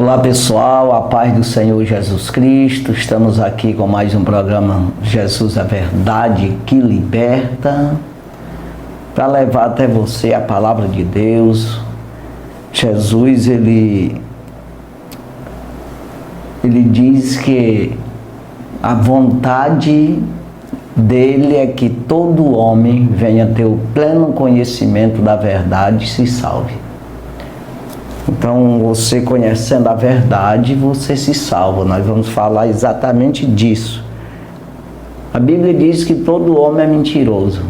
Olá pessoal, a paz do Senhor Jesus Cristo. Estamos aqui com mais um programa Jesus a Verdade que Liberta, para levar até você a palavra de Deus. Jesus, ele diz que a vontade dele é que todo homem venha ter o pleno conhecimento da verdade e se salve. Então, você conhecendo a verdade, você se salva. Nós vamos falar exatamente disso. A Bíblia diz que todo homem é mentiroso.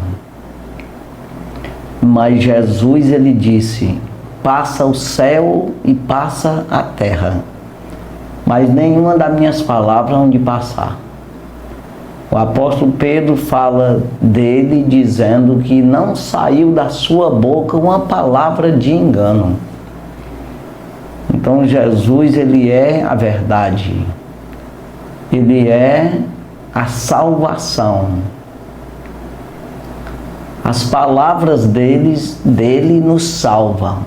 Mas Jesus, ele disse, passa o céu e passa a terra, mas nenhuma das minhas palavras hão de passar. O apóstolo Pedro fala dele dizendo que não saiu da sua boca uma palavra de engano. Então Jesus, ele é a verdade, ele é a salvação. As palavras dele nos salvam,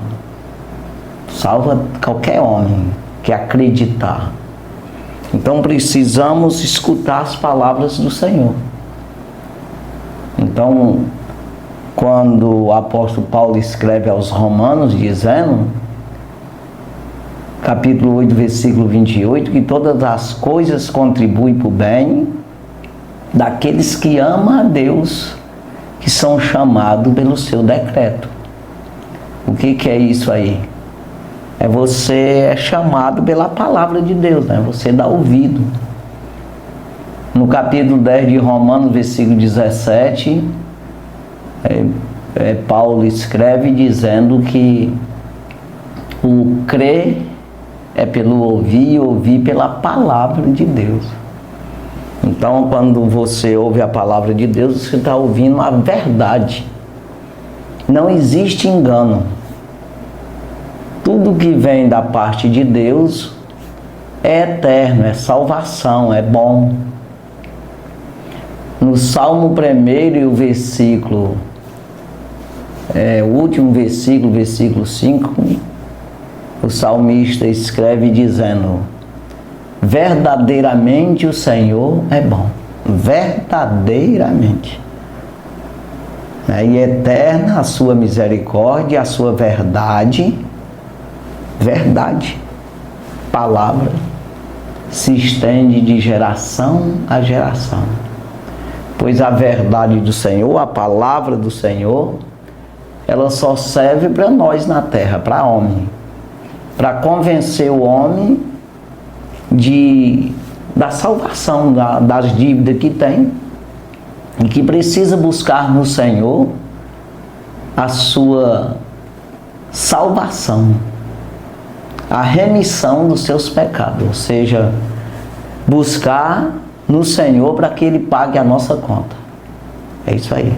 salva qualquer homem que acreditar. Então precisamos escutar as palavras do Senhor. Então, quando o apóstolo Paulo escreve aos Romanos dizendo, capítulo 8, versículo 28, que todas as coisas contribuem para o bem daqueles que amam a Deus, que são chamados pelo seu decreto. O que é isso aí? Você é chamado pela palavra de Deus, né? Você dá ouvido. No capítulo 10 de Romanos, versículo 17, Paulo escreve dizendo que o crer é pelo ouvir e ouvir pela palavra de Deus. Então, quando você ouve a palavra de Deus, você está ouvindo a verdade. Não existe engano. Tudo que vem da parte de Deus é eterno, é salvação, é bom. No Salmo 1 e o versículo, o último versículo, versículo 5, o salmista escreve dizendo, verdadeiramente o Senhor é bom, verdadeiramente. E eterna a sua misericórdia, a sua verdade, palavra, se estende de geração a geração. Pois a verdade do Senhor, a palavra do Senhor, ela só serve para nós na terra, para homem. Para convencer o homem da salvação, das dívidas que tem, e que precisa buscar no Senhor a sua salvação, a remissão dos seus pecados, ou seja, buscar no Senhor para que Ele pague a nossa conta. É isso aí.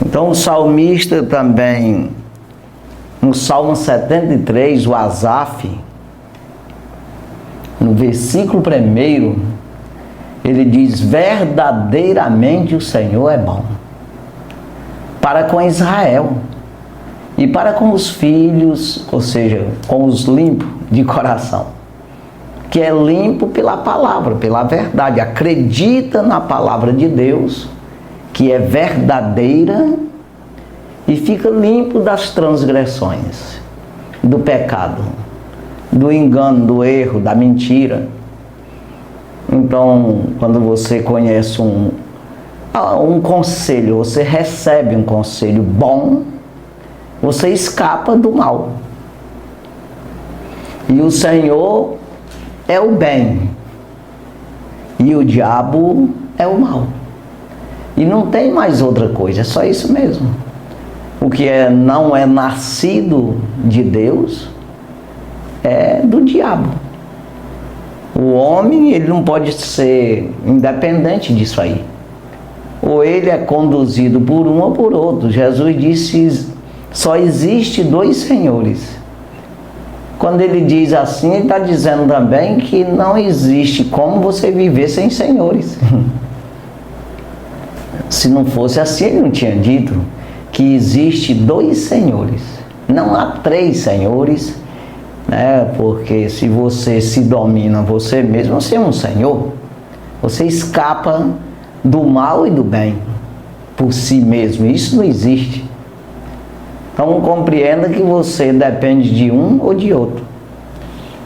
Então o salmista também, no Salmo 73, o Asaf, no versículo 1, ele diz, verdadeiramente o Senhor é bom, para com Israel, e para com os filhos, ou seja, com os limpos de coração, que é limpo pela palavra, pela verdade, acredita na palavra de Deus, que é verdadeira, e fica limpo das transgressões, do pecado, do engano, do erro, da mentira. Então, quando você conhece um conselho, você recebe um conselho bom, você escapa do mal. E o Senhor é o bem, e o diabo é o mal. E não tem mais outra coisa, é só isso mesmo. O que não é nascido de Deus é do diabo. O homem, ele não pode ser independente disso aí. Ou ele é conduzido por um ou por outro. Jesus disse, só existe dois senhores. Quando ele diz assim, ele está dizendo também que não existe como você viver sem senhores. Se não fosse assim, ele não tinha dito que existe dois senhores. Não há três senhores né? Porque se você se domina você mesmo, você é um senhor. Você escapa do mal e do bem por si mesmo. Isso não existe. Então compreenda que você depende de um ou de outro.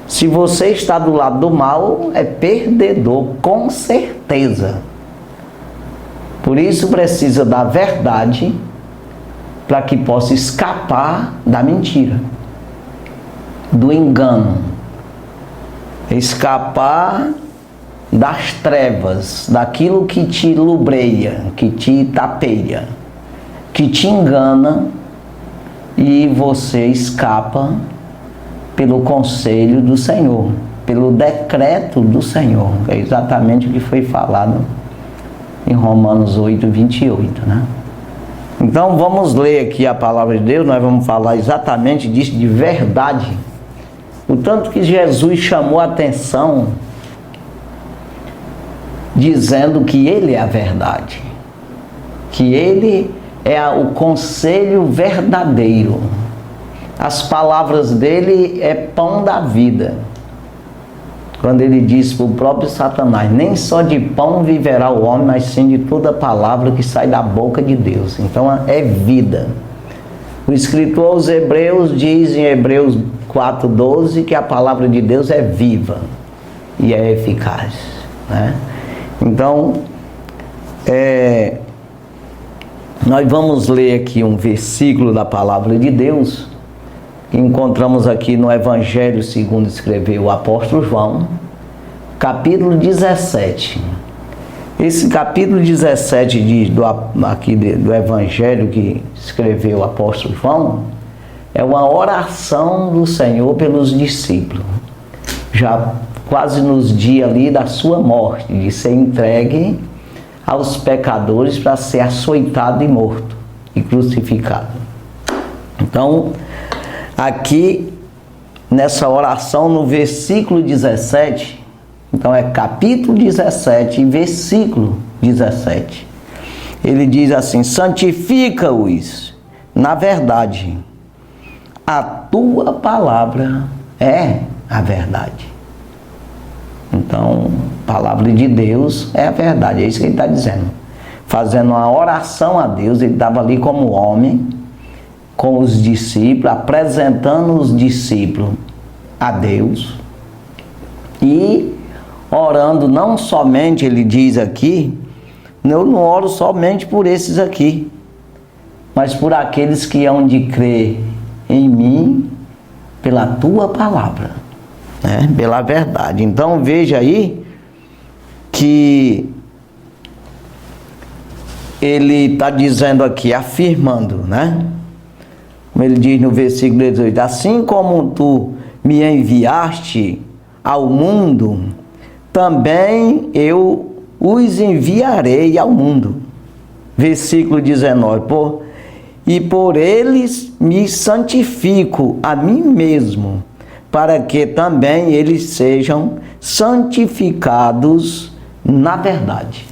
Se você está do lado do mal, é perdedor, com certeza. Por isso precisa da verdade para que possa escapar da mentira, do engano, escapar das trevas, daquilo que te lubreia, que te tapeia, que te engana, e você escapa pelo conselho do Senhor, pelo decreto do Senhor, que é exatamente o que foi falado em Romanos 8, 28, né? Então vamos ler aqui a palavra de Deus, nós vamos falar exatamente disso, de verdade. O tanto que Jesus chamou a atenção, dizendo que Ele é a verdade, que Ele é o conselho verdadeiro. As palavras dele é pão da vida. Quando ele disse para o próprio Satanás, nem só de pão viverá o homem, mas sim de toda palavra que sai da boca de Deus. Então é vida. O escritor aos Hebreus diz em Hebreus 4:12 que a palavra de Deus é viva e é eficaz, né? Então, nós vamos ler aqui um versículo da palavra de Deus, que encontramos aqui no Evangelho segundo escreveu o apóstolo João, capítulo 17. Esse capítulo 17 do Evangelho que escreveu o apóstolo João, é uma oração do Senhor pelos discípulos, já quase nos dias ali da sua morte, de ser entregue aos pecadores para ser açoitado e morto e crucificado. Então, aqui nessa oração, no versículo 17, então é capítulo 17, versículo 17, ele diz assim: santifica-os na verdade, a tua palavra é a verdade. Então, a palavra de Deus é a verdade, é isso que ele está dizendo. Fazendo uma oração a Deus, ele estava ali como homem, com os discípulos, apresentando os discípulos a Deus, e orando não somente, ele diz aqui, eu não oro somente por esses aqui, mas por aqueles que hão de crer em mim pela tua palavra, né? Pela verdade. Então veja aí que ele está dizendo aqui, afirmando, né? Como ele diz no versículo 18: assim como tu me enviaste ao mundo, também eu os enviarei ao mundo. Versículo 19: por eles me santifico a mim mesmo, para que também eles sejam santificados na verdade.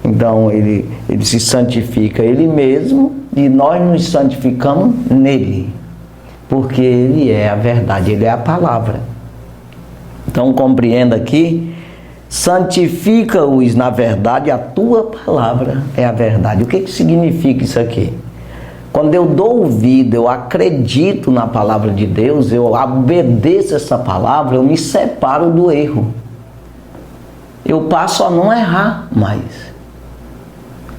Então ele se santifica ele mesmo e nós nos santificamos nele, porque ele é a verdade, ele é a palavra. Então compreenda aqui: santifica-os na verdade, a tua palavra é a verdade. O que significa isso aqui? Quando eu dou ouvido, eu acredito na palavra de Deus, eu obedeço essa palavra, eu me separo do erro. Eu passo a não errar mais.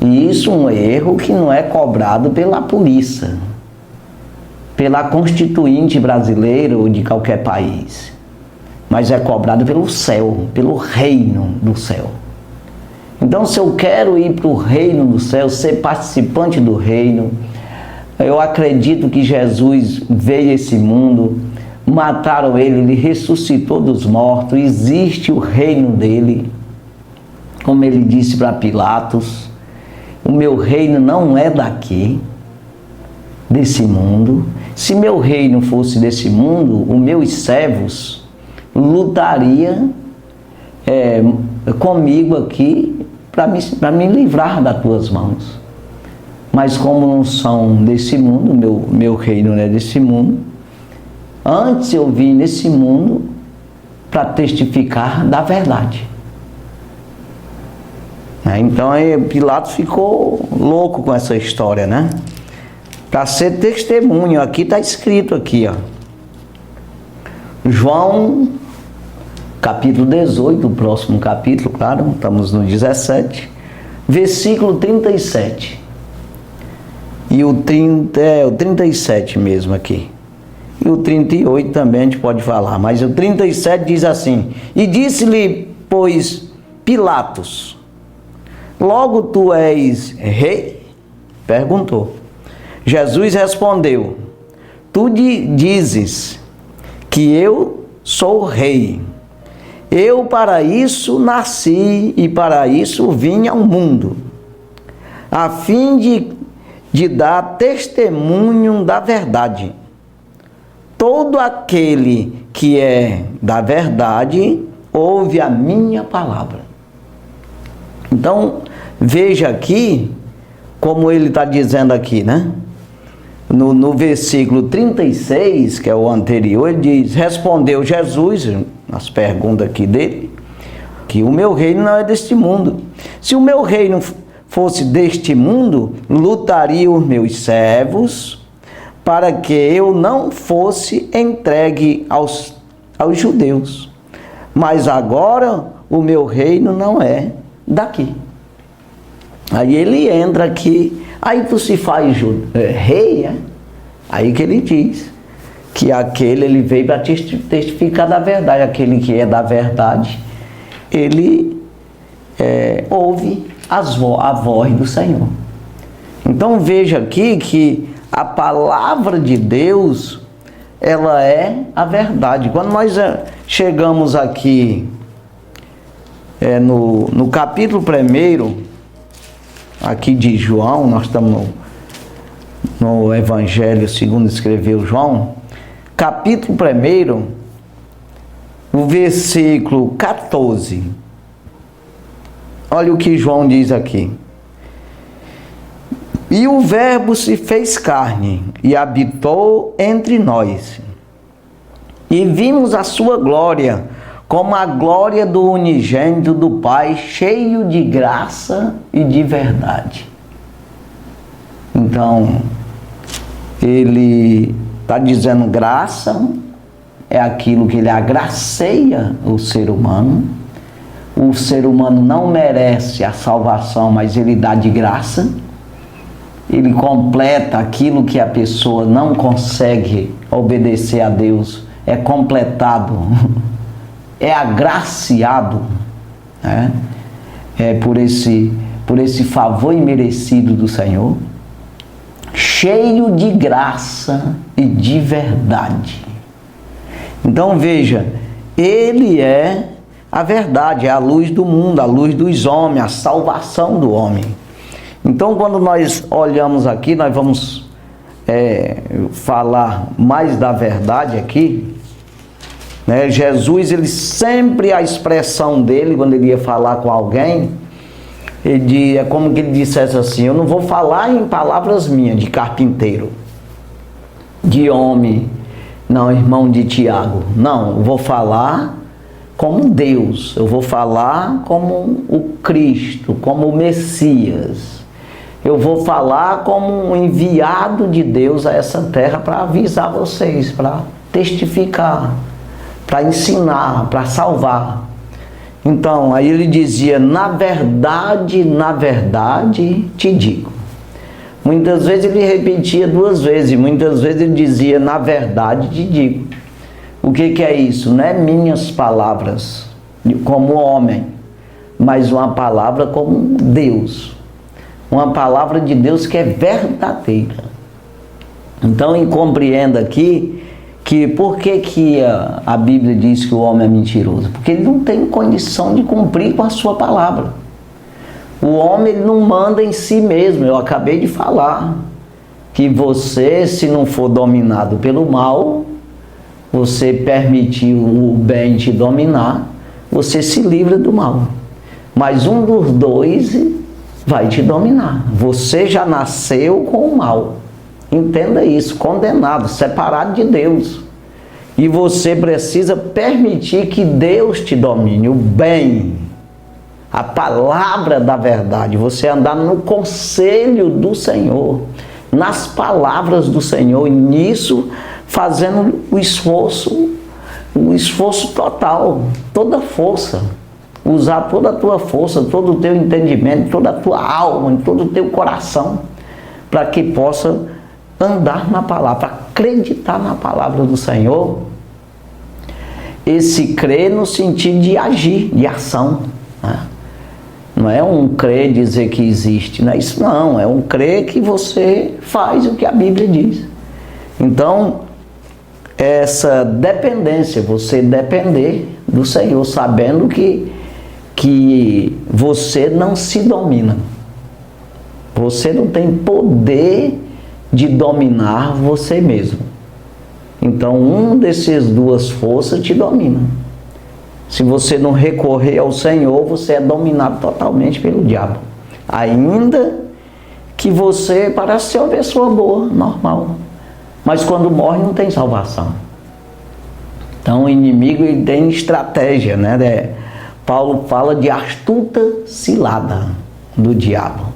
E isso é um erro que não é cobrado pela polícia, pela Constituinte brasileira ou de qualquer país, mas é cobrado pelo céu, pelo reino do céu. Então, se eu quero ir para o reino do céu, ser participante do reino, eu acredito que Jesus veio a esse mundo, mataram ele, ele ressuscitou dos mortos, existe o reino dele, como ele disse para Pilatos: o meu reino não é daqui, desse mundo. Se meu reino fosse desse mundo, os meus servos lutariam comigo aqui para me livrar das tuas mãos. Mas como não são desse mundo, meu reino não é desse mundo, Antes eu vim nesse mundo para testificar da verdade. Então aí Pilatos ficou louco com essa história, né? Para ser testemunho, aqui está escrito aqui, ó. João, capítulo 18, o próximo capítulo, claro, estamos no 17, versículo 37. E o 37 mesmo aqui. E o 38 também a gente pode falar, mas o 37 diz assim: E disse-lhe, pois, Pilatos: Logo tu és rei? Perguntou. Jesus respondeu: Tu dizes que eu sou rei. Eu para isso nasci e para isso vim ao mundo, a fim de dar testemunho da verdade. Todo aquele que é da verdade ouve a minha palavra. Então, veja aqui, como ele está dizendo aqui, né? No versículo 36, que é o anterior, ele diz: Respondeu Jesus, nas perguntas aqui dele, que o meu reino não é deste mundo. Se o meu reino fosse deste mundo, lutaria os meus servos para que eu não fosse entregue aos judeus. Mas agora o meu reino não é daqui. Aí ele entra aqui, aí tu se faz rei, é? Aí que ele diz que ele veio para testificar da verdade. Aquele que é da verdade, ele ouve a voz do Senhor. Então veja aqui que a palavra de Deus, ela é a verdade. Quando nós chegamos aqui no capítulo 1 aqui de João, nós estamos no Evangelho segundo escreveu João, capítulo 1, o versículo 14. Olha o que João diz aqui: E o Verbo se fez carne e habitou entre nós, e vimos a sua glória, como a glória do unigênito do Pai, cheio de graça e de verdade. Então, ele está dizendo graça é aquilo que ele agraceia o ser humano. O ser humano não merece a salvação, mas ele dá de graça. Ele completa aquilo que a pessoa não consegue obedecer a Deus, é completado, é agraciado, né? Por esse favor imerecido do Senhor, cheio de graça e de verdade. Então veja, ele é a verdade, é a luz do mundo, a luz dos homens, a salvação do homem. Então, quando nós olhamos aqui, nós vamos falar mais da verdade aqui, né? Jesus, ele sempre, a expressão dele, quando ele ia falar com alguém, é como que ele dissesse assim: eu não vou falar em palavras minhas, de carpinteiro, de homem, não, irmão de Tiago, não, eu vou falar como Deus, eu vou falar como o Cristo, como o Messias. Eu vou falar como um enviado de Deus a essa terra para avisar vocês, para testificar, para ensinar, para salvar. Então, aí ele dizia: na verdade te digo. Muitas vezes ele repetia 2 vezes, muitas vezes ele dizia: na verdade te digo. O que é isso? Não é minhas palavras como homem, mas uma palavra como Deus. Uma palavra de Deus que é verdadeira. Então, compreenda aqui que por que a Bíblia diz que o homem é mentiroso? Porque ele não tem condição de cumprir com a sua palavra. O homem, ele não manda em si mesmo. Eu acabei de falar que você, se não for dominado pelo mal, você permitir o bem te dominar, você se livra do mal. Mas um dos dois vai te dominar. Você já nasceu com o mal. Entenda isso, condenado, separado de Deus. E você precisa permitir que Deus te domine, o bem, a palavra da verdade, você andar no conselho do Senhor, nas palavras do Senhor, e nisso fazendo o esforço total, toda a força, usar toda a tua força, todo o teu entendimento, toda a tua alma, todo o teu coração, para que possa andar na palavra, acreditar na palavra do Senhor. Esse crer no sentido de agir, de ação, né? Não é um crer dizer que existe, não é isso não, é um crer que você faz o que a Bíblia diz. Então, essa dependência, você depender do Senhor, sabendo que você não se domina. Você não tem poder de dominar você mesmo. Então, uma dessas duas forças te domina. Se você não recorrer ao Senhor, você é dominado totalmente pelo diabo. Ainda que você parece ser uma pessoa boa, normal. Mas quando morre não tem salvação. Então o inimigo ele tem estratégia, né? Paulo fala de astuta cilada do diabo.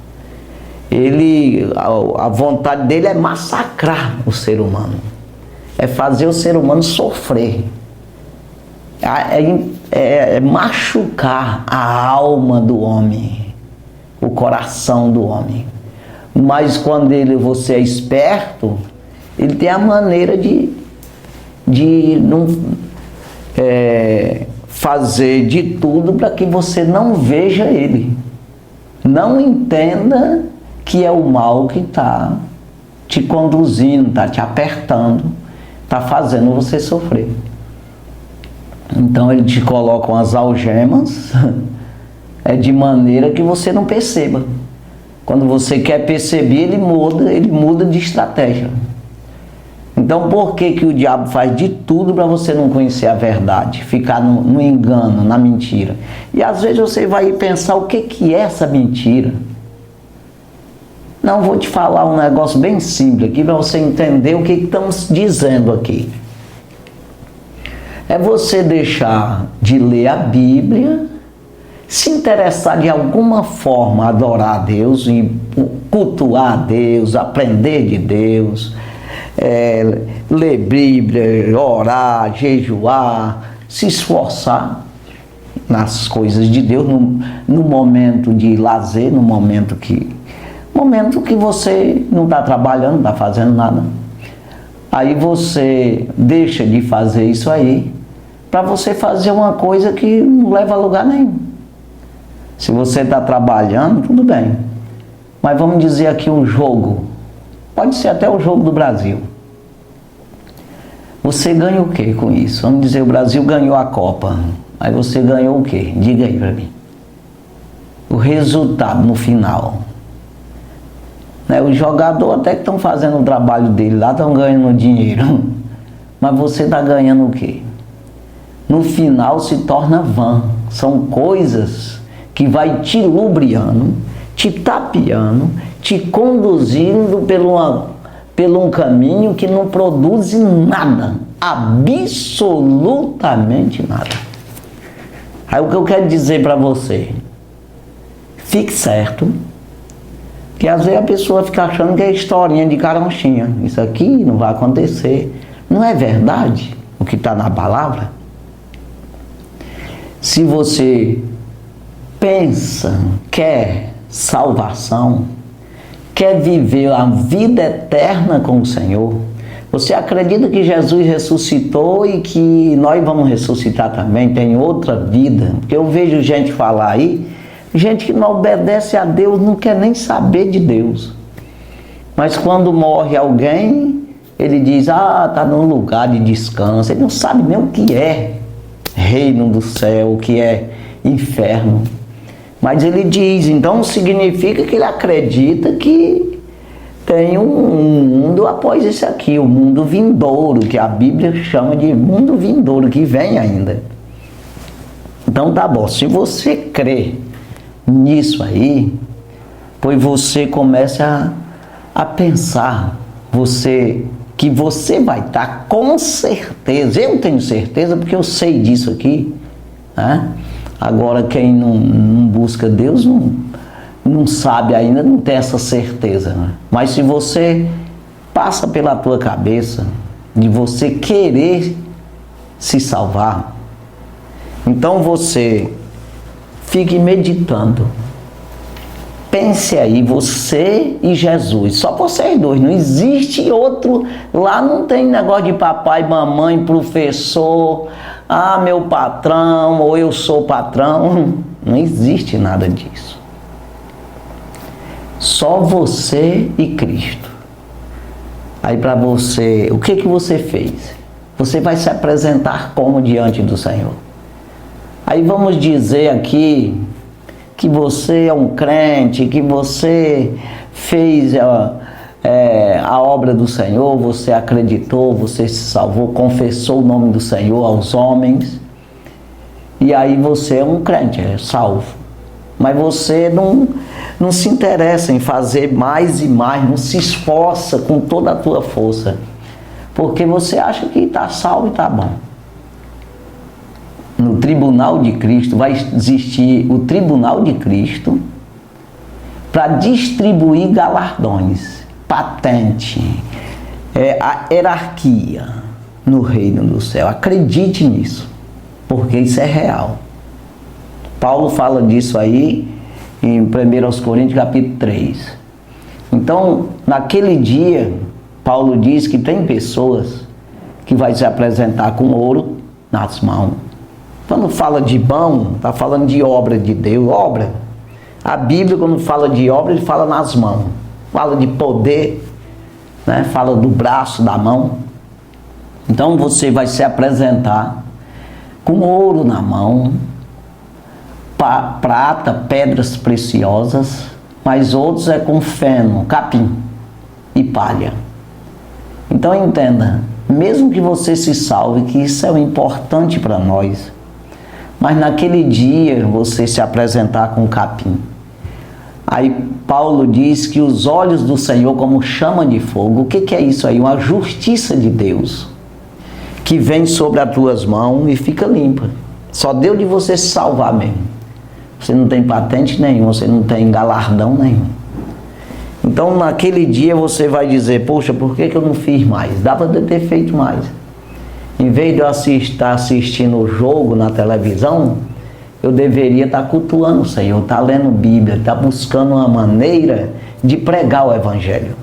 A vontade dele é massacrar o ser humano. É fazer o ser humano sofrer. É machucar a alma do homem, o coração do homem. Mas quando você é esperto, ele tem a maneira de não fazer de tudo para que você não veja ele, não entenda que é o mal que está te conduzindo, está te apertando, está fazendo você sofrer. Então ele te coloca umas algemas de maneira que você não perceba. Quando você quer perceber, ele muda de estratégia. Então por que o diabo faz de tudo para você não conhecer a verdade, ficar no engano, na mentira? E às vezes você vai pensar o que é essa mentira. Não, vou te falar um negócio bem simples aqui para você entender o que estamos dizendo aqui. É você deixar de ler a Bíblia, se interessar de alguma forma, adorar a Deus, e cultuar a Deus, aprender de Deus, ler Bíblia, orar, jejuar, se esforçar nas coisas de Deus, no momento de lazer, no momento que você não está trabalhando, não está fazendo nada. Aí você deixa de fazer isso aí, para você fazer uma coisa que não leva a lugar nenhum. Se você está trabalhando, tudo bem. Mas vamos dizer aqui um jogo. Pode ser até o jogo do Brasil. Você ganha o que com isso? Vamos dizer, o Brasil ganhou a Copa. Aí você ganhou o que? Diga aí para mim. O resultado no final. Os jogadores até que estão fazendo o trabalho dele lá, estão ganhando dinheiro. Mas você está ganhando o que? No final se torna vã. São coisas que vai te lubriando, te tapeando, te conduzindo pelo um caminho que não produz nada, absolutamente nada. Aí o que eu quero dizer para você, fique certo, que às vezes a pessoa fica achando que é historinha de carochinha, isso aqui não vai acontecer. Não é verdade o que está na palavra? Se você pensa, quer salvação, quer viver a vida eterna com o Senhor, você acredita que Jesus ressuscitou e que nós vamos ressuscitar também, tem outra vida? Porque eu vejo gente falar aí, gente que não obedece a Deus, não quer nem saber de Deus. Mas quando morre alguém, ele diz, está num lugar de descanso, ele não sabe nem o que é reino do céu, o que é inferno. Mas ele diz, então significa que ele acredita que tem um mundo após esse aqui, o mundo vindouro, que a Bíblia chama de mundo vindouro, que vem ainda. Então tá bom, se você crê nisso aí, pois você começa a pensar, você que você vai estar com certeza, eu tenho certeza porque eu sei disso aqui, né? Agora quem não busca Deus não sabe ainda, não tem essa certeza, né? Mas se você passa pela tua cabeça de você querer se salvar, então você fique meditando. Pense aí, você e Jesus, só vocês dois, não existe outro. Lá não tem negócio de papai, mamãe, professor, meu patrão, ou eu sou patrão. Não existe nada disso. Só você e Cristo. Aí para você, o que você fez? Você vai se apresentar como diante do Senhor? Aí vamos dizer aqui que você é um crente, que você fez a obra do Senhor, você acreditou, você se salvou, confessou o nome do Senhor aos homens, e aí você é um crente, é salvo. Mas você não se interessa em fazer mais e mais, não se esforça com toda a tua força, porque você acha que está salvo e está bom. No tribunal de Cristo vai existir o tribunal de Cristo para distribuir galardões, patente, a hierarquia no reino do céu. Acredite nisso, porque isso é real. Paulo fala disso aí em 1 Coríntios capítulo 3. Então, naquele dia, Paulo diz que tem pessoas que vai se apresentar com ouro nas mãos. Quando fala de mão, está falando de obra de Deus, obra. A Bíblia, quando fala de obra, ele fala nas mãos. Fala de poder, né? Fala do braço, da mão. Então você vai se apresentar com ouro na mão, prata, pedras preciosas, mas outros é com feno, capim e palha. Então entenda, mesmo que você se salve, que isso é o importante para nós, mas naquele dia você se apresentar com capim. Aí Paulo diz que os olhos do Senhor como chama de fogo. O que é isso aí? Uma justiça de Deus que vem sobre as tuas mãos e fica limpa. Só deu de você se salvar mesmo. Você não tem patente nenhuma, você não tem galardão nenhum. Então naquele dia você vai dizer, poxa, por que eu não fiz mais? Dava de ter feito mais. Em vez de eu estar assistindo o jogo na televisão, eu deveria estar cultuando o Senhor, estar lendo Bíblia, estar buscando uma maneira de pregar o Evangelho.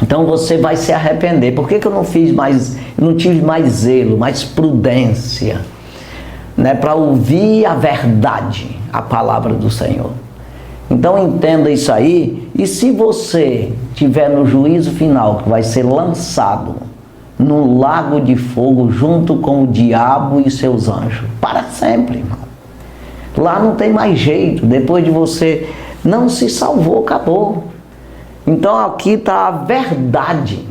Então você vai se arrepender. Por que eu não fiz mais, eu não tive mais zelo, mais prudência, né, para ouvir a verdade, a palavra do Senhor? Então entenda isso aí, e se você estiver no juízo final, que vai ser lançado no lago de fogo junto com o diabo e seus anjos, para sempre, irmão. Lá não tem mais jeito, depois de você não se salvou, acabou. Então aqui está a verdade,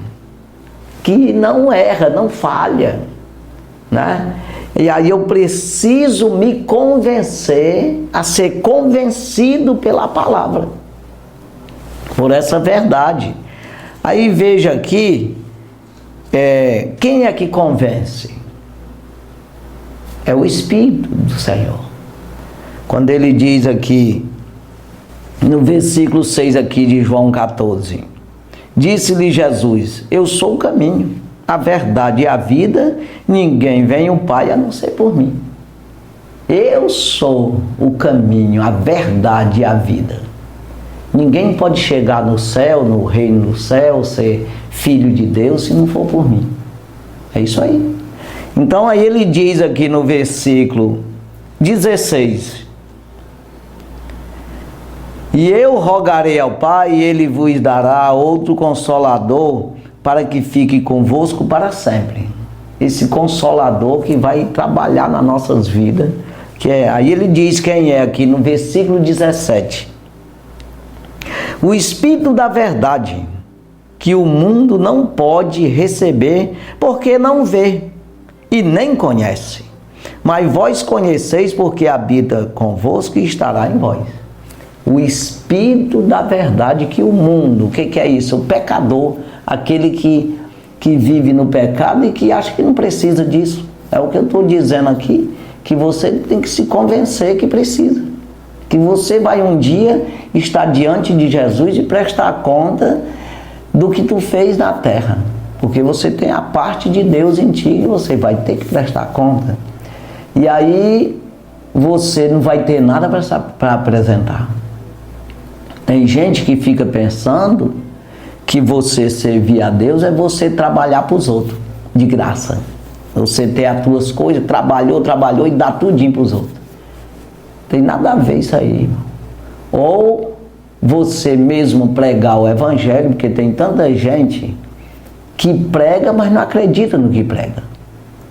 que não erra, não falha, né? E aí eu preciso me convencer, a ser convencido pela palavra, por essa verdade. Aí veja aqui, quem é que convence? É o Espírito do Senhor. Quando ele diz aqui, no versículo 6 aqui de João 14, disse-lhe Jesus, eu sou o caminho, a verdade e a vida, ninguém vem ao Pai a não ser por mim. Eu sou o caminho, a verdade e a vida. Ninguém pode chegar no céu, no reino do céu, ser filho de Deus, se não for por mim. É isso aí. Então aí ele diz aqui no versículo 16, e eu rogarei ao Pai, e Ele vos dará outro Consolador, para que fique convosco para sempre. Esse Consolador que vai trabalhar nas nossas vidas, aí ele diz quem é aqui no versículo 17. O Espírito da verdade, que o mundo não pode receber, porque não vê e nem conhece. Mas vós conheceis, porque habita convosco e estará em vós. O Espírito da verdade que o mundo, o que é isso? O pecador, aquele que que vive no pecado e que acha que não precisa disso. É o que eu estou dizendo aqui, que você tem que se convencer que precisa. Que você vai um dia estar diante de Jesus e prestar conta do que tu fez na terra. Porque você tem a parte de Deus em ti e você vai ter que prestar conta. E aí você não vai ter nada para apresentar. Tem gente que fica pensando que você servir a Deus é você trabalhar para os outros, de graça. Você ter as tuas coisas, trabalhou e dá tudinho para os outros. Tem nada a ver isso aí, irmão. Ou você mesmo pregar o evangelho, porque tem tanta gente que prega, mas não acredita no que prega.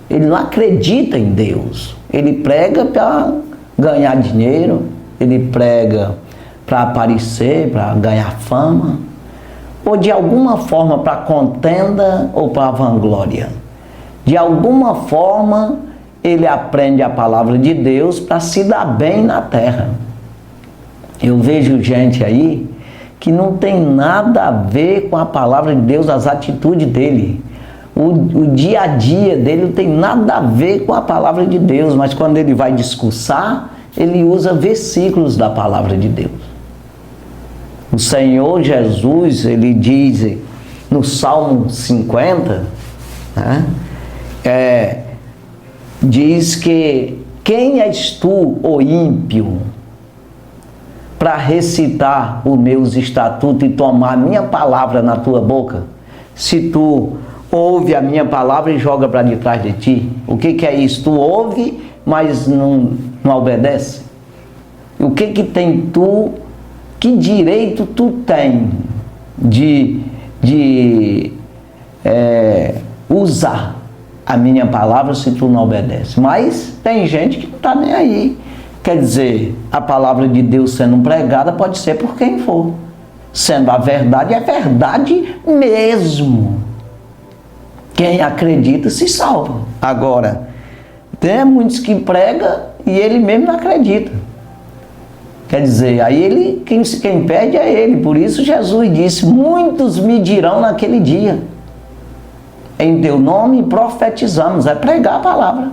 Ele não acredita em Deus. Ele prega para ganhar dinheiro, ele prega para aparecer, para ganhar fama, ou de alguma forma para contenda ou para vanglória. De alguma forma ele aprende a palavra de Deus para se dar bem na terra. Eu vejo gente aí que não tem nada a ver com a palavra de Deus, as atitudes dele. O dia a dia dele não tem nada a ver com a palavra de Deus, mas quando ele vai discursar, ele usa versículos da palavra de Deus. O Senhor Jesus, ele diz no Salmo 50, né, diz que quem és tu, ó ímpio, para recitar os meus estatutos e tomar a minha palavra na tua boca? Se tu ouve a minha palavra e joga para detrás de ti. O que é isso? Tu ouve, mas não obedece? O que tem tu, que direito tu tem de usar a minha palavra se tu não obedece? Mas tem gente que não está nem aí. Quer dizer, a palavra de Deus sendo pregada pode ser por quem for. Sendo a verdade, é verdade mesmo. Quem acredita se salva. Agora, tem muitos que pregam e ele mesmo não acredita. Quer dizer, aí quem pede é ele. Por isso Jesus disse: muitos me dirão naquele dia, em teu nome profetizamos. É pregar a palavra,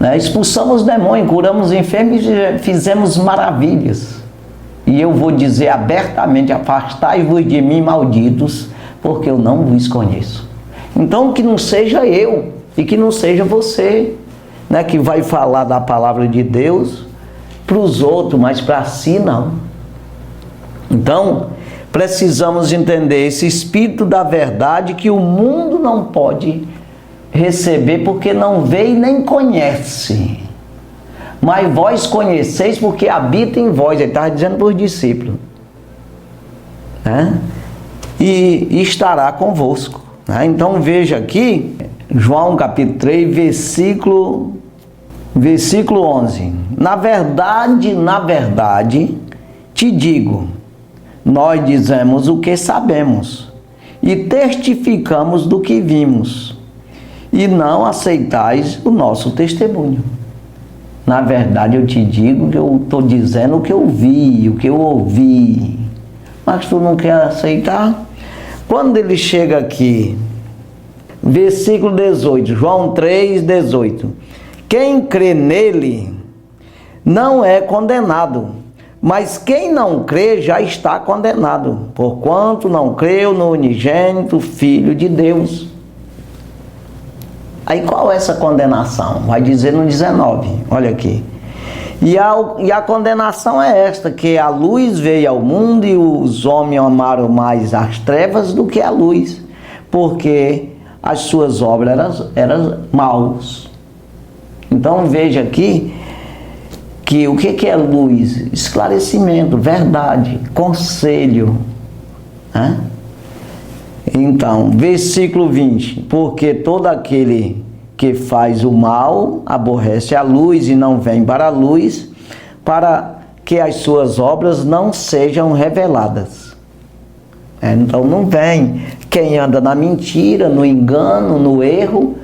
né? Expulsamos demônios, curamos enfermos e fizemos maravilhas. E eu vou dizer abertamente: afastai-vos de mim, malditos, porque eu não vos conheço. Então que não seja eu e que não seja você, né, que vai falar da palavra de Deus para os outros, mas para si não. Então precisamos entender esse espírito da verdade que o mundo não pode receber porque não vê e nem conhece. Mas vós conheceis porque habita em vós. Ele estava dizendo para os discípulos, né? E estará convosco, né? Então veja aqui, João capítulo 3, versículo 11. Na verdade, te digo, nós dizemos o que sabemos e testificamos do que vimos, e não aceitais o nosso testemunho. Na verdade, eu te digo que eu estou dizendo o que eu vi, o que eu ouvi, mas tu não quer aceitar. Quando ele chega aqui, versículo 18, João 3, 18. Quem crê nele não é condenado, mas quem não crê já está condenado, porquanto não creu no unigênito Filho de Deus. Aí qual é essa condenação? Vai dizer no 19, olha aqui. E a condenação é esta, que a luz veio ao mundo e os homens amaram mais as trevas do que a luz, porque as suas obras eram maus. Então veja aqui que o que é luz? Esclarecimento, verdade, conselho, né? Então, versículo 20, porque todo aquele que faz o mal aborrece a luz e não vem para a luz, para que as suas obras não sejam reveladas. Então não vem quem anda na mentira, no engano, no erro,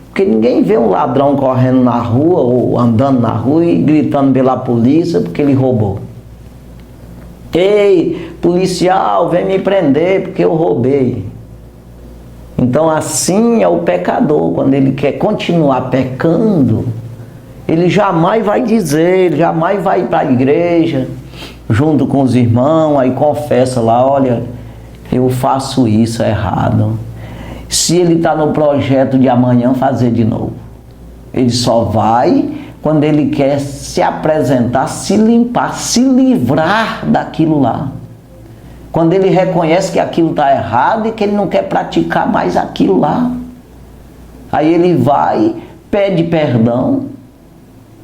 porque ninguém vê um ladrão correndo na rua ou andando na rua e gritando pela polícia porque ele roubou. Ei, policial, vem me prender porque eu roubei. Então assim é o pecador, quando ele quer continuar pecando, ele jamais vai dizer, ele jamais vai para a igreja, junto com os irmãos, aí confessa lá, olha, eu faço isso errado. Se ele está no projeto de amanhã fazer de novo, ele só vai quando ele quer se apresentar, se limpar, se livrar daquilo lá. Quando ele reconhece que aquilo está errado e que ele não quer praticar mais aquilo lá. Aí ele vai, pede perdão,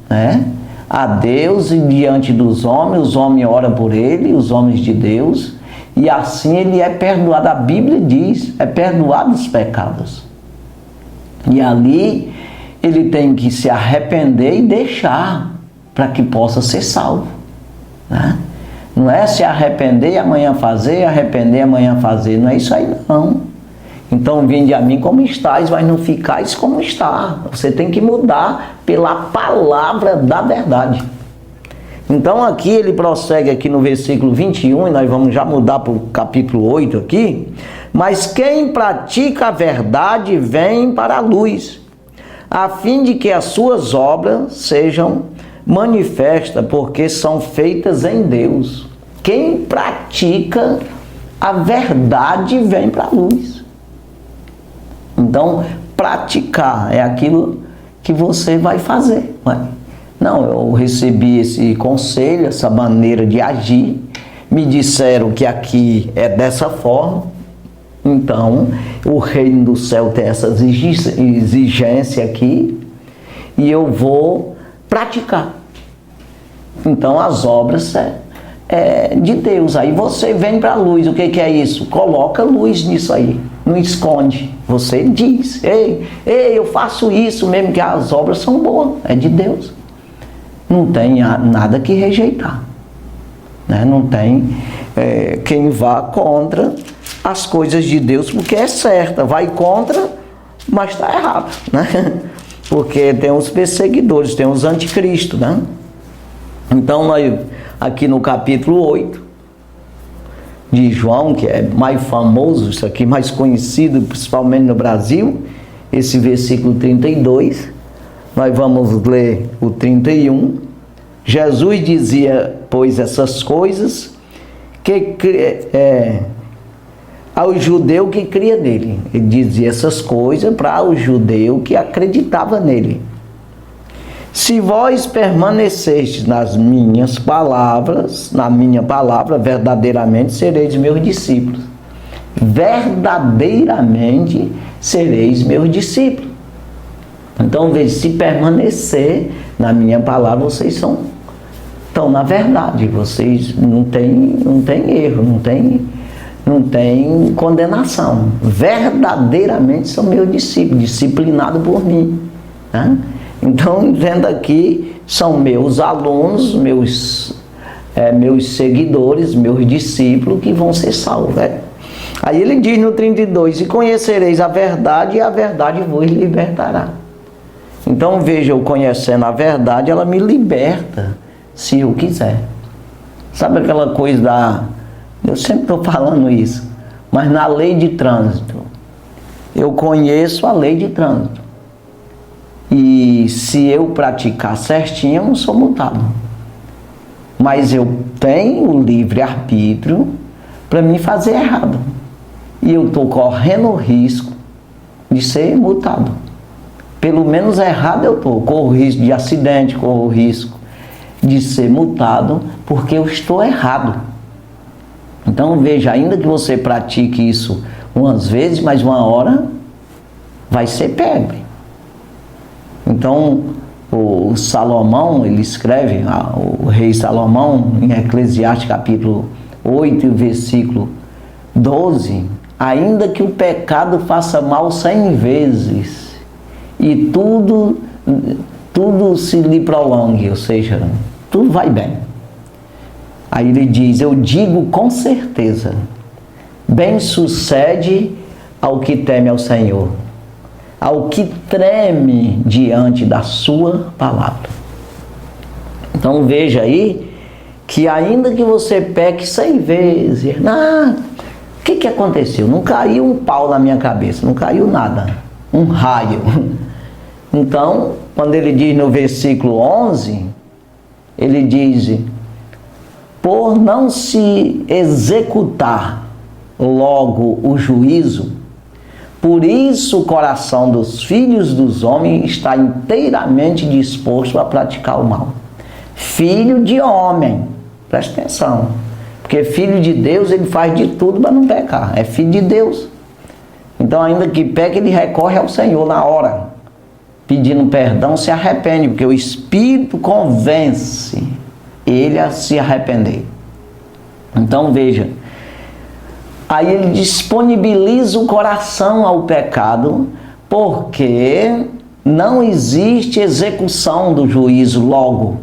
né, a Deus e diante dos homens, os homens oram por ele, os homens de Deus, e assim ele é perdoado. A Bíblia diz, é perdoado os pecados. E ali ele tem que se arrepender e deixar para que possa ser salvo, né? Não é se arrepender e amanhã fazer, arrepender e amanhã fazer, não é isso aí não. Então vinde a mim como estáis, mas não ficais como está. Você tem que mudar pela palavra da verdade. Então aqui ele prossegue aqui no versículo 21, e nós vamos já mudar para o capítulo 8 aqui. Mas quem pratica a verdade vem para a luz, a fim de que as suas obras sejam manifestas, porque são feitas em Deus. Quem pratica a verdade vem para a luz. Então, praticar é aquilo que você vai fazer. Não, eu recebi esse conselho, essa maneira de agir, me disseram que aqui é dessa forma, então o reino do céu tem essa exigência aqui, e eu vou praticar. Então as obras é de Deus. Aí você vem para a luz. O que é isso? Coloca luz nisso aí, não esconde. Você diz, ei, eu faço isso mesmo, que as obras são boas, é de Deus. Não tem nada que rejeitar, né? Não tem quem vá contra as coisas de Deus, porque é certa. Vai contra, mas está errado, né? Porque tem os perseguidores, tem os anticristos, né? Então, nós, aqui no capítulo 8 de João, que é mais famoso, isso aqui mais conhecido, principalmente no Brasil, esse versículo 32, nós vamos ler o 31. Jesus dizia, pois, essas coisas ao judeu que cria nele. Ele dizia essas coisas para o judeu que acreditava nele. Se vós permanecestes nas minhas palavras, na minha palavra, verdadeiramente sereis meus discípulos. Verdadeiramente sereis meus discípulos. Então, veja, se permanecer na minha palavra, vocês estão na verdade. Vocês não tem erro, não tem condenação. Verdadeiramente são meus discípulos, disciplinados por mim, né? Então, entenda aqui, são meus alunos, meus seguidores, meus discípulos que vão ser salvos, né? Aí ele diz no 32, e conhecereis a verdade, e a verdade vos libertará. Então veja, eu conhecendo a verdade, ela me liberta, se eu quiser. Sabe aquela coisa eu sempre estou falando isso, mas na lei de trânsito, eu conheço a lei de trânsito. E se eu praticar certinho, eu não sou multado. Mas eu tenho o livre-arbítrio para me fazer errado. E eu estou correndo o risco de ser multado. Pelo menos errado eu estou. Corro o risco de acidente, corro o risco de ser multado, porque eu estou errado. Então veja, ainda que você pratique isso umas vezes, mas uma hora vai ser pego. Então, o Salomão, ele escreve, o rei Salomão, em Eclesiastes capítulo 8, versículo 12, ainda que o pecado faça mal 100 vezes, e tudo se lhe prolongue, ou seja, tudo vai bem. Aí ele diz, eu digo com certeza, bem sucede ao que teme ao Senhor, ao que treme diante da sua palavra. Então veja aí, que ainda que você peque 100 vezes, O que aconteceu? Não caiu um pau na minha cabeça, não caiu nada, um raio. Então, quando ele diz no versículo 11, ele diz: por não se executar logo o juízo, por isso o coração dos filhos dos homens está inteiramente disposto a praticar o mal. Filho de homem, presta atenção, porque filho de Deus, ele faz de tudo para não pecar, é filho de Deus. Então, ainda que peque, ele recorre ao Senhor na hora, pedindo perdão, se arrepende, porque o Espírito convence ele a se arrepender. Então veja, aí ele disponibiliza o coração ao pecado, porque não existe execução do juízo logo.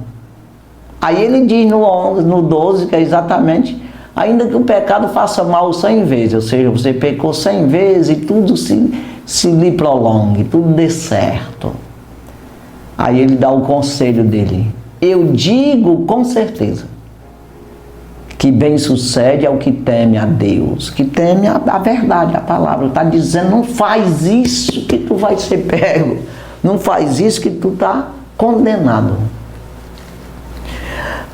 Aí ele diz no 11, no 12, que é exatamente: ainda que o pecado faça mal 100 vezes, ou seja, você pecou 100 vezes e tudo se lhe prolongue, tudo dê certo. Aí ele dá o conselho dele: eu digo com certeza que bem sucede ao que teme a Deus, que teme a verdade, a palavra. Está dizendo: não faz isso que tu vai ser pego, não faz isso que tu está condenado.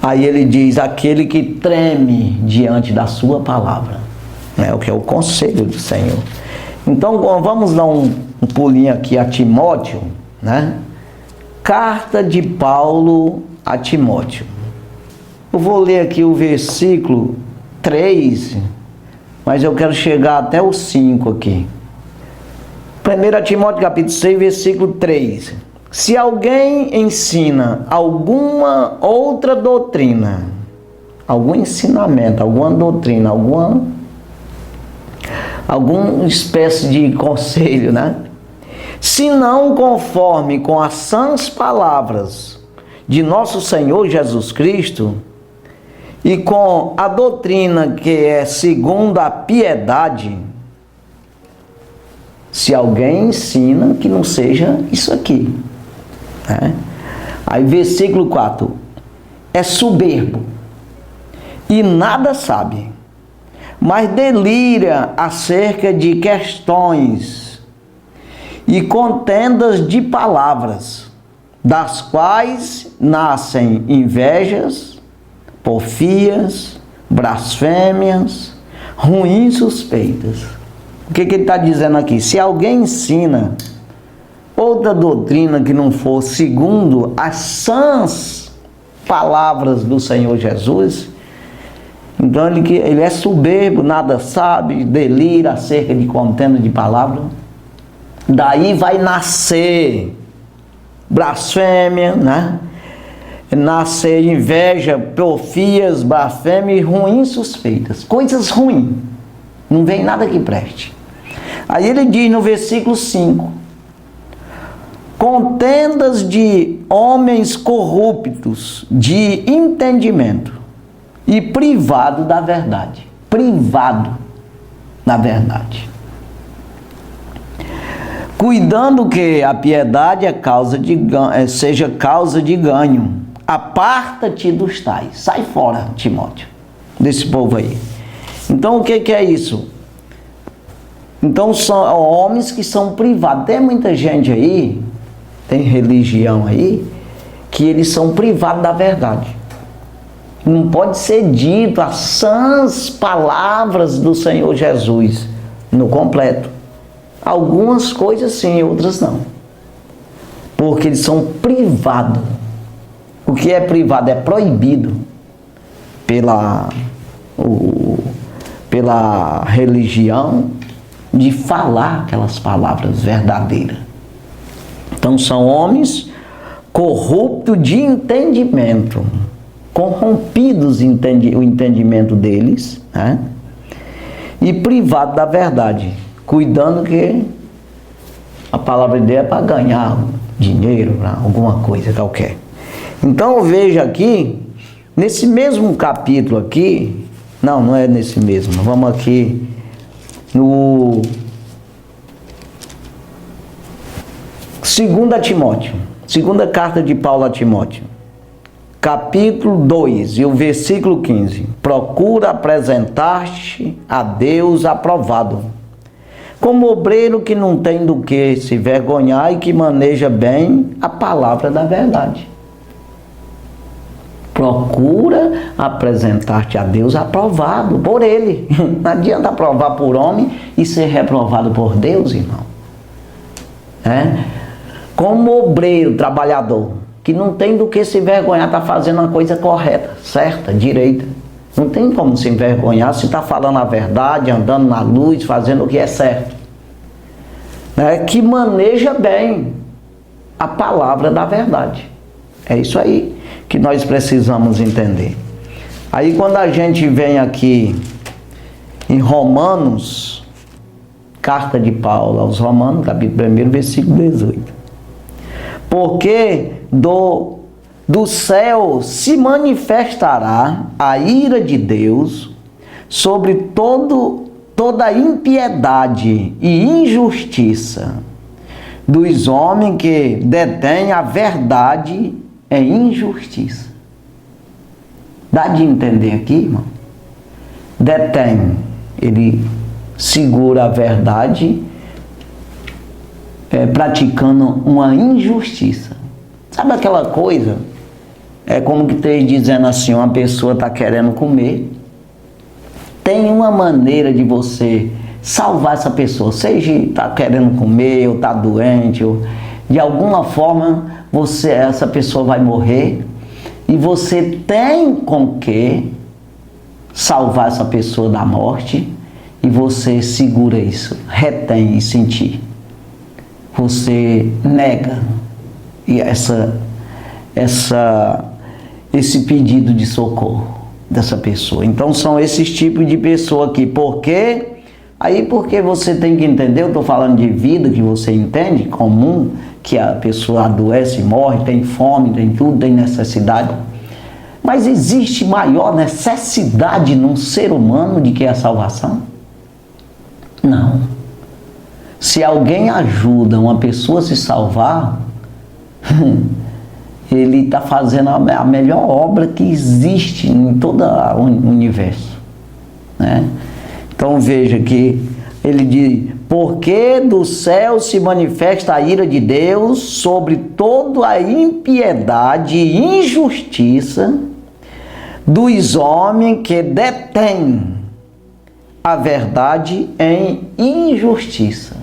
Aí ele diz: aquele que treme diante da sua palavra, o que é o conselho do Senhor. Então vamos dar um pulinho aqui a Timóteo, né? Carta de Paulo a Timóteo. Eu vou ler aqui o versículo 3, mas eu quero chegar até o 5 aqui. 1 Timóteo capítulo 6, versículo 3. Se alguém ensina alguma outra doutrina, algum ensinamento, alguma doutrina, alguma espécie de conselho, né? Se não conforme com as sãs palavras de nosso Senhor Jesus Cristo e com a doutrina que é segundo a piedade, se alguém ensina que não seja isso aqui, né? Aí versículo 4: é soberbo e nada sabe, mas delira acerca de questões e contendas de palavras, das quais nascem invejas, porfias, blasfêmias, ruins suspeitas. O que ele está dizendo aqui? Se alguém ensina outra doutrina que não for segundo as sãs palavras do Senhor Jesus, então ele é soberbo, nada sabe, delira acerca de contenda de palavras. Daí vai nascer blasfêmia, né? Nascer inveja, porfias, blasfêmia e ruins suspeitas. Coisas ruins. Não vem nada que preste. Aí ele diz no versículo 5: contendas de homens corruptos de entendimento e privado da verdade. Privado da verdade. Cuidando que a piedade seja causa de ganho. Aparta-te dos tais. Sai fora, Timóteo, desse povo aí. Então o que é isso? Então são homens que são privados. Tem muita gente aí, tem religião aí, que eles são privados da verdade. Não pode ser dito as sãs palavras do Senhor Jesus no completo. Algumas coisas sim, outras não. Porque eles são privados. O que é privado é proibido pela religião de falar aquelas palavras verdadeiras. Então são homens corruptos de entendimento, corrompidos o entendimento deles, né? E privados da verdade, cuidando que a palavra de Deus é para ganhar dinheiro, alguma coisa qualquer. Então veja aqui, nesse mesmo capítulo aqui, não é nesse mesmo, vamos aqui no 2 Timóteo, segunda carta de Paulo a Timóteo, capítulo 2 e o versículo 15. Procura apresentar-te a Deus aprovado, como obreiro que não tem do que se vergonhar e que maneja bem a palavra da verdade. Procura apresentar-te a Deus aprovado por Ele. Não adianta aprovar por homem e ser reprovado por Deus, irmão. Como obreiro, trabalhador, que não tem do que se vergonhar, está fazendo a coisa correta, certa, direita. Não tem como se envergonhar se está falando a verdade, andando na luz, fazendo o que é certo. Que maneja bem a palavra da verdade. É isso aí que nós precisamos entender. Aí quando a gente vem aqui em Romanos, carta de Paulo aos Romanos, capítulo 1, versículo 18. Porque do céu se manifestará a ira de Deus sobre toda impiedade e injustiça dos homens que detêm a verdade em injustiça. Dá de entender aqui, irmão? Detém, ele segura a verdade, praticando uma injustiça. Sabe aquela coisa? É como que esteja dizendo assim, uma pessoa está querendo comer, tem uma maneira de você salvar essa pessoa, seja está querendo comer, ou está doente, ou de alguma forma essa pessoa vai morrer, e você tem com que salvar essa pessoa da morte, e você segura isso, retém e sentir. Você nega esse pedido de socorro dessa pessoa. Então são esses tipos de pessoa aqui. Por quê? Porque você tem que entender, eu estou falando de vida que você entende, comum, que a pessoa adoece, morre, tem fome, tem tudo, tem necessidade. Mas existe maior necessidade num ser humano do que a salvação? Não. Se alguém ajuda uma pessoa a se salvar, ele está fazendo a melhor obra que existe em todo o universo. Então veja que ele diz, porque do céu se manifesta a ira de Deus sobre toda a impiedade e injustiça dos homens que detêm a verdade em injustiça.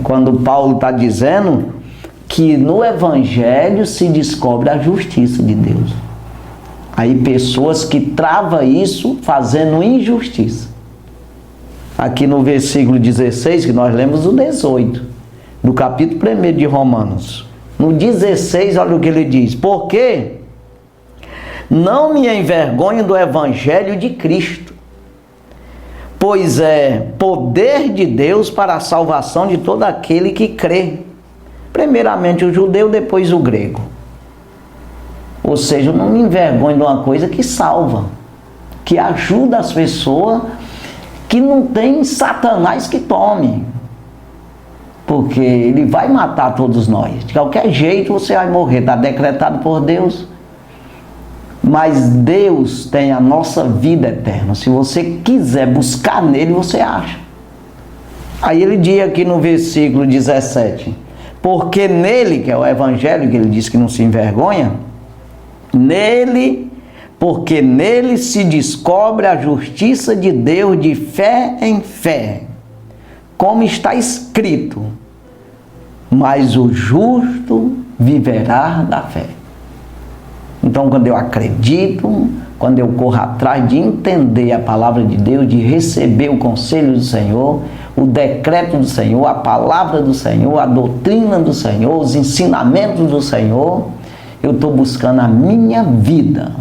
Quando Paulo está dizendo que no Evangelho se descobre a justiça de Deus. Aí pessoas que travam isso fazendo injustiça. Aqui no versículo 16, que nós lemos o 18, do capítulo 1 de Romanos. No 16, olha o que ele diz. Porque não me envergonho do Evangelho de Cristo, pois é poder de Deus para a salvação de todo aquele que crê. Primeiramente o judeu, depois o grego. Ou seja, eu não me envergonho de uma coisa que salva, que ajuda as pessoas, que não tem Satanás que tome. Porque ele vai matar todos nós. De qualquer jeito você vai morrer, está decretado por Deus. Mas Deus tem a nossa vida eterna. Se você quiser buscar nele, você acha. Aí ele diz aqui no versículo 17, porque nele, que é o Evangelho, que ele diz que não se envergonha, porque nele se descobre a justiça de Deus de fé em fé, como está escrito, mas o justo viverá da fé. Então, quando eu acredito, quando eu corro atrás de entender a palavra de Deus, de receber o conselho do Senhor, o decreto do Senhor, a palavra do Senhor, a doutrina do Senhor, os ensinamentos do Senhor, eu estou buscando a minha vida,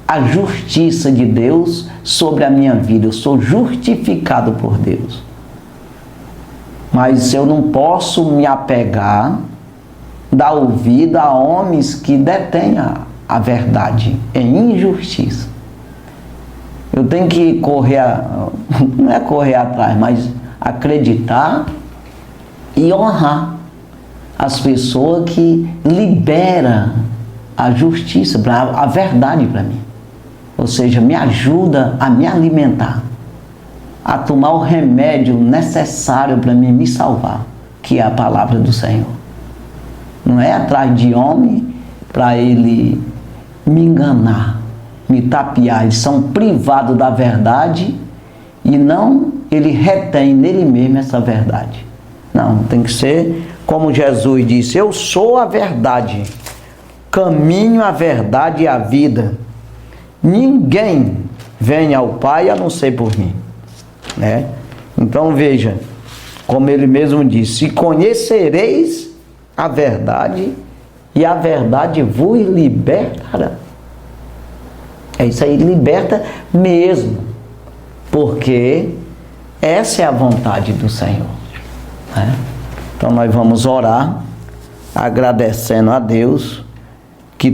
a justiça de Deus sobre a minha vida. Eu sou justificado por Deus. Mas eu não posso me apegar, dar ouvido a homens que detêm a verdade em injustiça. Eu tenho que correr, não é correr atrás, mas acreditar e honrar as pessoas que liberam a justiça, a verdade para mim. Ou seja, me ajuda a me alimentar, a tomar o remédio necessário para mim me salvar, que é a palavra do Senhor. Não é atrás de homem para ele me enganar, me tapear. Eles são privados da verdade e não ele retém nele mesmo essa verdade. Não, tem que ser como Jesus disse: eu sou a verdade, caminho, a verdade e a vida. Ninguém vem ao Pai a não ser por mim, né? Então veja, como ele mesmo disse: conhecereis a verdade e a verdade vos libertará. É isso aí, liberta mesmo, porque essa é a vontade do Senhor, né? Então nós vamos orar agradecendo a Deus que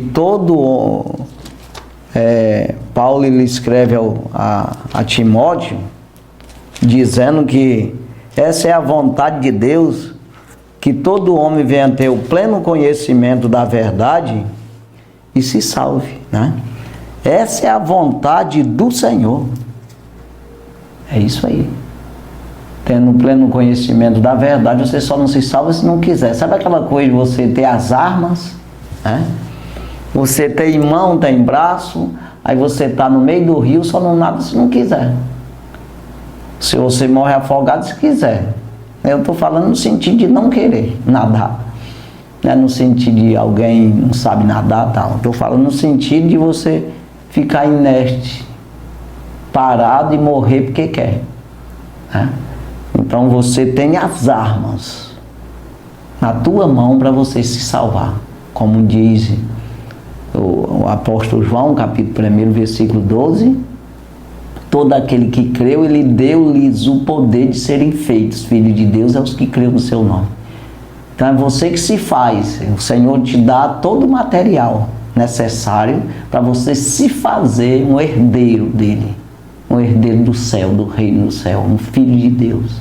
Paulo ele escreve a Timóteo dizendo que essa é a vontade de Deus, que todo homem venha ter o pleno conhecimento da verdade e se salve, né? Essa é a vontade do Senhor. É isso aí. Tendo pleno conhecimento da verdade, você só não se salva se não quiser. Sabe aquela coisa de você ter as armas, né? Você tem mão, tem braço, aí você está no meio do rio, só não nada se não quiser. Se você morre afogado, se quiser. Eu estou falando no sentido de não querer nadar. Não é no sentido de alguém não sabe nadar, tal. Estou falando no sentido de você ficar inerte, parado e morrer porque quer, né? Então você tem as armas na tua mão para você se salvar. Como diz o apóstolo João, capítulo 1, versículo 12: todo aquele que creu, ele deu-lhes o poder de serem feitos filhos de Deus, é os que creem no seu nome. Então é você que se faz. O Senhor te dá todo o material necessário para você se fazer um herdeiro dele, um herdeiro do céu, do reino do céu, um filho de Deus,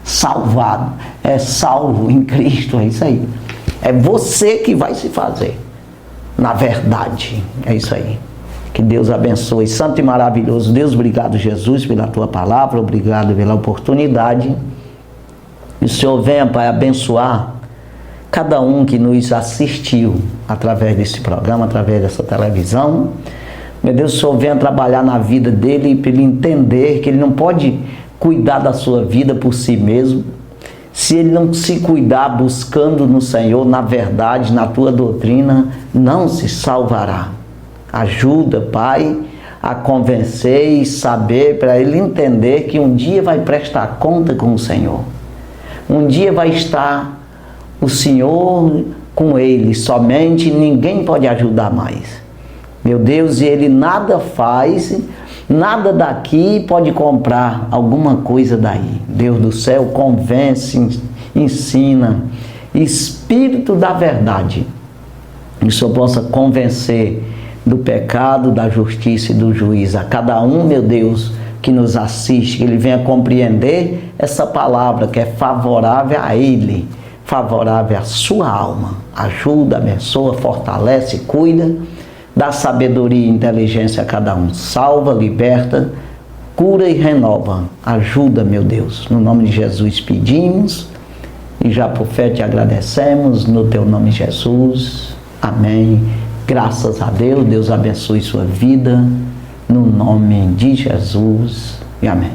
salvado, é salvo em Cristo. É isso aí. É você que vai se fazer, na verdade. É isso aí. Que Deus abençoe. Santo e maravilhoso Deus, obrigado, Jesus, pela tua palavra, obrigado pela oportunidade. E o Senhor venha, Pai, abençoar cada um que nos assistiu através desse programa, através dessa televisão. Meu Deus, o Senhor venha trabalhar na vida dele para ele entender que ele não pode cuidar da sua vida por si mesmo. Se ele não se cuidar buscando no Senhor, na verdade, na tua doutrina, não se salvará. Ajuda, Pai, a convencer e saber, para ele entender que um dia vai prestar conta com o Senhor. Um dia vai estar o Senhor com ele, somente ninguém pode ajudar mais. Meu Deus, e ele nada faz, nada daqui pode comprar alguma coisa daí. Deus do céu, convence, ensina, Espírito da verdade, que o Senhor possa convencer do pecado, da justiça e do juízo a cada um, meu Deus, que nos assiste, que ele venha compreender essa palavra que é favorável a ele, favorável à sua alma. Ajuda, abençoa, fortalece, cuida, dá sabedoria e inteligência a cada um. Salva, liberta, cura e renova. Ajuda, meu Deus. No nome de Jesus pedimos e já por fé te agradecemos. No teu nome, Jesus. Amém. Graças a Deus. Deus abençoe sua vida. No nome de Jesus. E amém.